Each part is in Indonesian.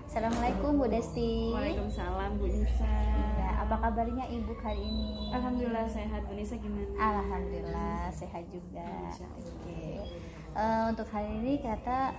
Assalamualaikum Bu Desti. Waalaikumsalam Bu Nisa. Ya, apa kabarnya Ibu hari ini? Alhamdulillah sehat. Bu Nisa gimana? Alhamdulillah sehat juga. Oke. Untuk hari ini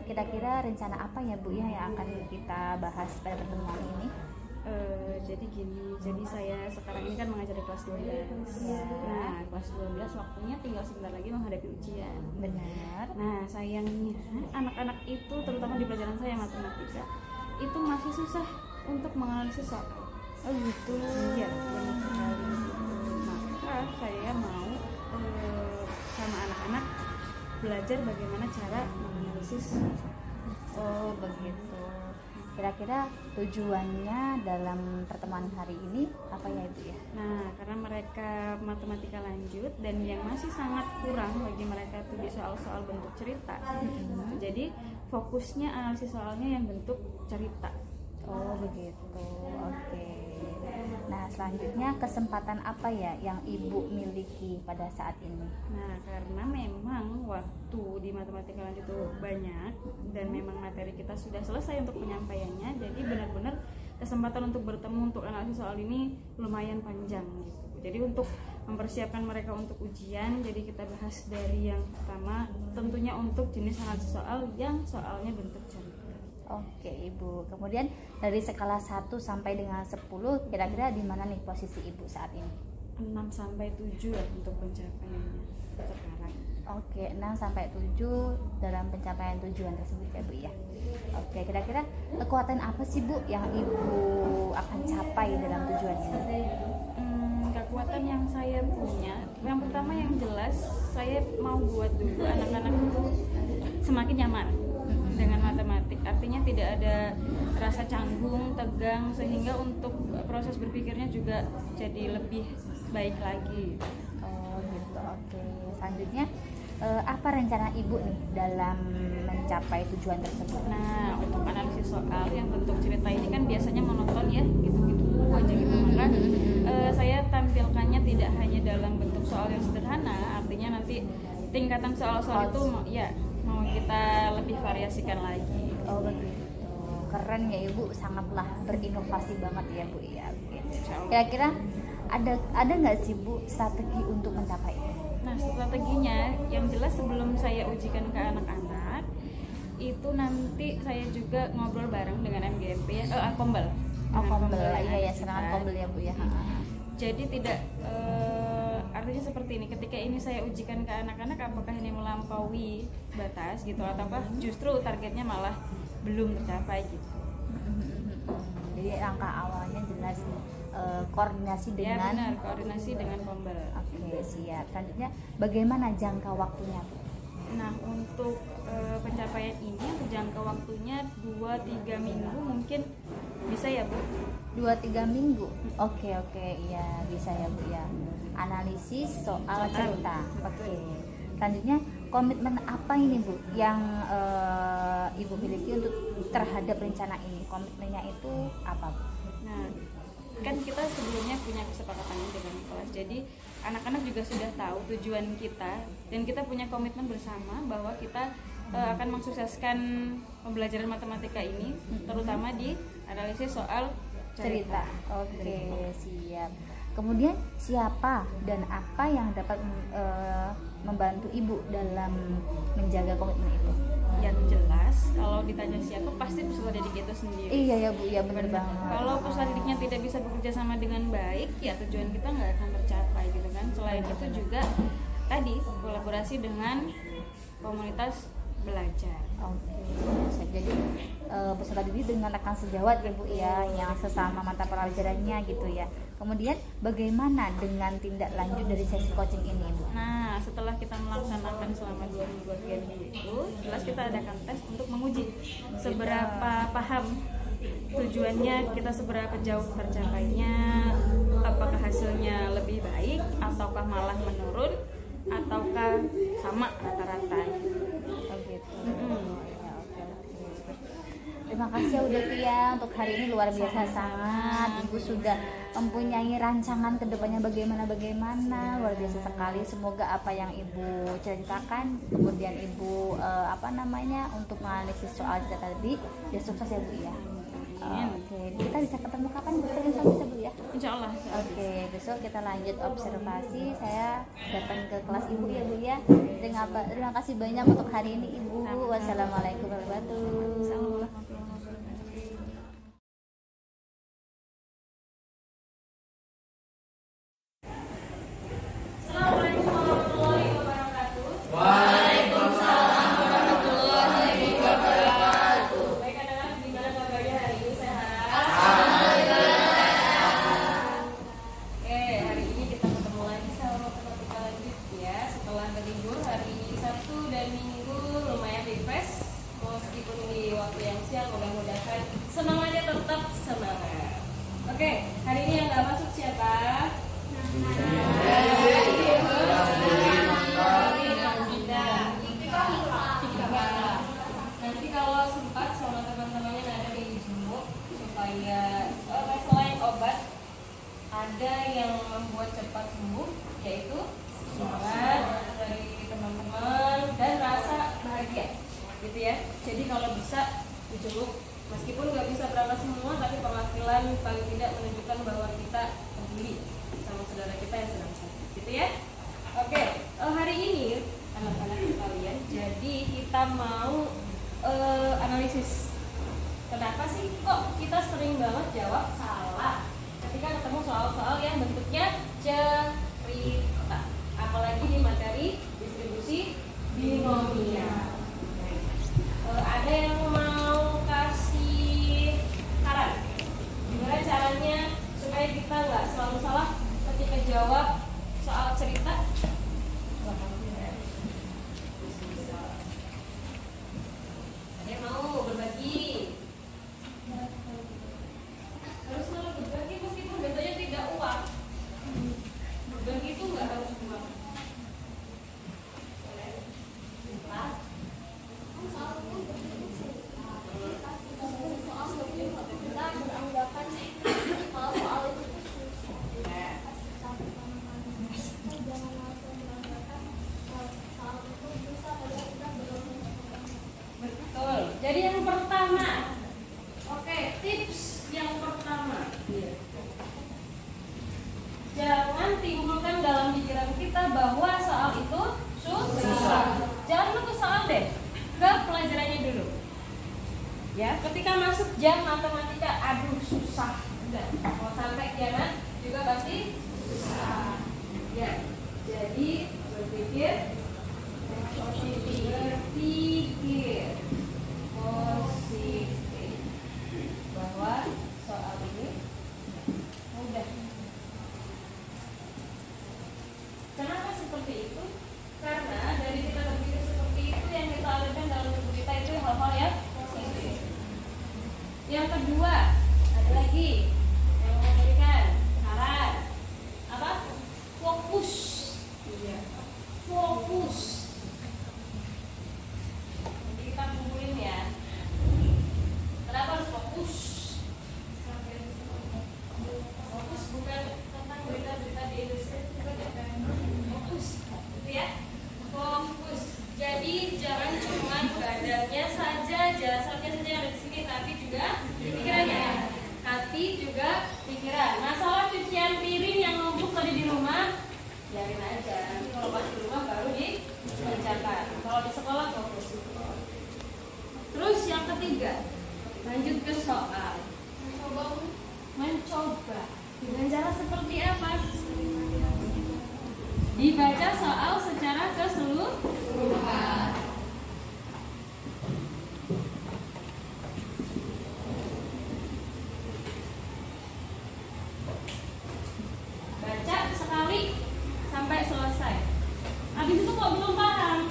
kira-kira rencana apa ya Bu ya yang akan kita bahas pada pertemuan ini? Jadi saya sekarang ini kan mengajar di kelas 12 ya. Nah kelas 12 waktunya tinggal sebentar lagi menghadapi ujian. Benar. Nah sayangnya anak-anak itu terutama di pelajaran saya matematika itu masih susah untuk menganalisis soal. Oh gitu. Iya benar sekali. Maka saya mau sama anak-anak belajar bagaimana cara menganalisis. Oh begitu. Kira-kira tujuannya dalam pertemuan hari ini apa ya Ibu ya? Nah, karena mereka matematika lanjut dan yang masih sangat kurang bagi mereka itu di soal-soal bentuk cerita. Jadi fokusnya analisis soalnya yang bentuk cerita. Oh begitu. Oke. Nah selanjutnya kesempatan apa ya yang Ibu miliki pada saat ini? Nah, karena memang waktu di matematika lanjut itu banyak dan memang materi kita sudah selesai untuk penyampaiannya, jadi benar-benar kesempatan untuk bertemu untuk analisis soal ini lumayan panjang gitu. Jadi untuk mempersiapkan mereka untuk ujian, jadi kita bahas dari yang pertama tentunya untuk jenis analisis soal yang soalnya bentuk cerita. Oke Ibu, kemudian dari skala 1 sampai dengan 10 kira-kira di mana nih posisi Ibu saat ini? 6 sampai 7 ya untuk pencapaiannya sekarang. Oke, 6 sampai 7 dalam pencapaian tujuan tersebut ya Bu ya. Oke, kira-kira kekuatan apa sih Bu yang Ibu akan capai dalam tujuan ini? Kekuatan yang saya punya, yang pertama yang jelas saya mau buat dulu anak-anak itu semakin nyaman dengan matematik, artinya tidak ada rasa canggung, tegang, sehingga untuk proses berpikirnya juga jadi lebih baik lagi. Oh gitu, oke. Selanjutnya apa rencana Ibu nih dalam mencapai tujuan tersebut? Nah, untuk analisis soal yang bentuk cerita ini kan biasanya monoton ya, gitu-gitu aja gitu. Maka saya tampilkannya tidak hanya dalam bentuk soal yang sederhana, artinya nanti tingkatan soal-soal itu mau kita lebih variasikan lagi. Oh begitu. Keren ya Ibu, sangatlah berinovasi banget ya Bu ya. Oke. Kira-kira ada nggak sih Bu strategi untuk mencapai itu? Nah, strateginya yang jelas sebelum saya ujikan ke anak-anak itu nanti saya juga ngobrol bareng dengan MGMP ya, Kombel. Kombel, iya ya, serangan Kombel ya Bu ya. Jadi tidak artinya seperti ini, ketika ini saya ujikan ke anak-anak apakah ini melampaui batas gitu ataukah justru targetnya malah belum tercapai gitu. Jadi langkah awalnya jelas koordinasi dengan ya benar, koordinasi dengan Kombel. Oke, siap. Selanjutnya bagaimana jangka waktunya Bu? Nah, untuk pencapaian ini untuk jangka waktunya 2-3 minggu mungkin bisa ya Bu? 2-3 minggu. Oke, iya bisa ya Bu ya. Analisis soal cerita. Oke. Selanjutnya komitmen apa ini Bu yang Ibu miliki untuk terhadap rencana ini? Komitmennya itu apa Bu? Nah, kan kita sebelumnya punya kesepakatan dengan kelas, jadi anak-anak juga sudah tahu tujuan kita dan kita punya komitmen bersama bahwa kita akan mensukseskan pembelajaran matematika ini, terutama di analisis soal cerita. Oke, siap. Kemudian siapa dan apa yang dapat membantu Ibu dalam menjaga komitmen itu? Yang jelas kalau ditanya siapa pasti peserta didik itu sendiri. Iya ya Bu, ya benar banget. Kalau peserta didiknya tidak bisa bekerja sama dengan baik, ya tujuan kita nggak akan tercapai gitu kan. Selain itu juga tadi kolaborasi dengan komunitas belajar. Oke, jadi peserta didik dengan rekan sejawat ya Bu ya, yang sesama mata pelajarannya gitu ya. Kemudian bagaimana dengan tindak lanjut dari sesi coaching ini Bu? Nah, setelah kita melaksanakan selama 2 minggu itu, jelas kita adakan tes untuk menguji seberapa paham tujuannya, kita seberapa jauh tercapainya, apakah hasilnya lebih baik ataukah malah menurun ataukah sama rata-rata. Oh gitu. Terima kasih ya udah ya untuk hari ini, luar biasa sangat. Ibu sudah mempunyai rancangan kedepannya bagaimana, luar biasa sekali. Semoga apa yang Ibu ceritakan, kemudian Ibu untuk menganalisis soal cerita tadi, ya sukses ya Bu ya. bisa ketemu kapan Bu? Insya Allah bisa Bu ya. Insya Allah. Oke, besok kita lanjut observasi. Saya datang ke kelas Ibu ya Bu ya. Terima kasih banyak untuk hari ini Ibu. Wassalamualaikum warahmatullahi wabarakatuh. Semangatnya tetap semangat. Oke, hari ini yang nggak masuk siapa? Nanti kalau sempat sama teman-temannya ada di Zoom supaya selain obat ada yang membuat cepat sembuh, yaitu semangat dari teman-teman dan rasa bahagia, gitu ya. Jadi kalau bisa dijenguk. Meskipun nggak bisa berangkat semua, tapi perwakilan paling tidak menunjukkan bahwa kita peduli sama saudara kita yang sedang sakit, gitu ya. Oke, hari ini anak-anak sekalian, jadi kita mau analisis. Kenapa sih kok kita sering banget jawab salah ketika ketemu soal-soal yang bentuknya cerita, apalagi di materi distribusi binomial. Ada yang mau kasih saran gimana caranya supaya kita nggak selalu salah ketika jawab soal cerita? Ada yang mau berbagi? Harus selalu berbagi meskipun betulnya tidak uang. Berbagi itu nggak harus uang. Jadi yang pertama, oke, tips yang pertama, jangan timbulkan dalam pikiran kita bahwa soal itu susah. Jangan dulu ke soal deh, ke pelajarannya dulu. Ya, ketika masuk jam matematika, aduh susah. Udah, mau sampai kiamat juga pasti susah. Ya, jadi berpikir positif bahwa soal ini mudah. Kenapa seperti itu? Karena dari kita berpikir seperti itu yang kita alirkan dalam tubuh kita itu hal-hal yang positif. Yang kedua, ada lagi yang memberikan saran apa? Fokus. Iya. Fokus. Nanti kita kumpulin ya. Kenapa harus fokus? Fokus bukan tentang berita-berita di industri, fokus, gitu ya. Fokus. Jadi jangan cuma badannya saja, jasadnya saja yang ada di sini, tapi juga pikirannya, hati juga pikiran. Masalah cucian piring yang numpuk tadi di rumah, biarin aja. Nanti kalau pas di rumah baru dikerjakan. Kalau di sekolah fokus. Terus yang ketiga, lanjut ke soal. Mencoba. Dengan cara seperti apa? Dibaca soal secara keseluruhan. Baca sekali sampai selesai. Habis itu kok belum paham,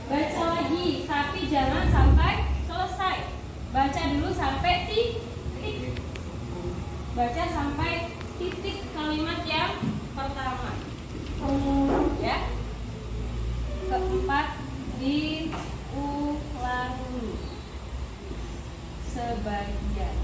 baca lagi, tapi jangan sampai selesai. Baca dulu sampai titik. Baca sampai titik kalimat yang pertama. Ya. Keempat, diulangi sebagian.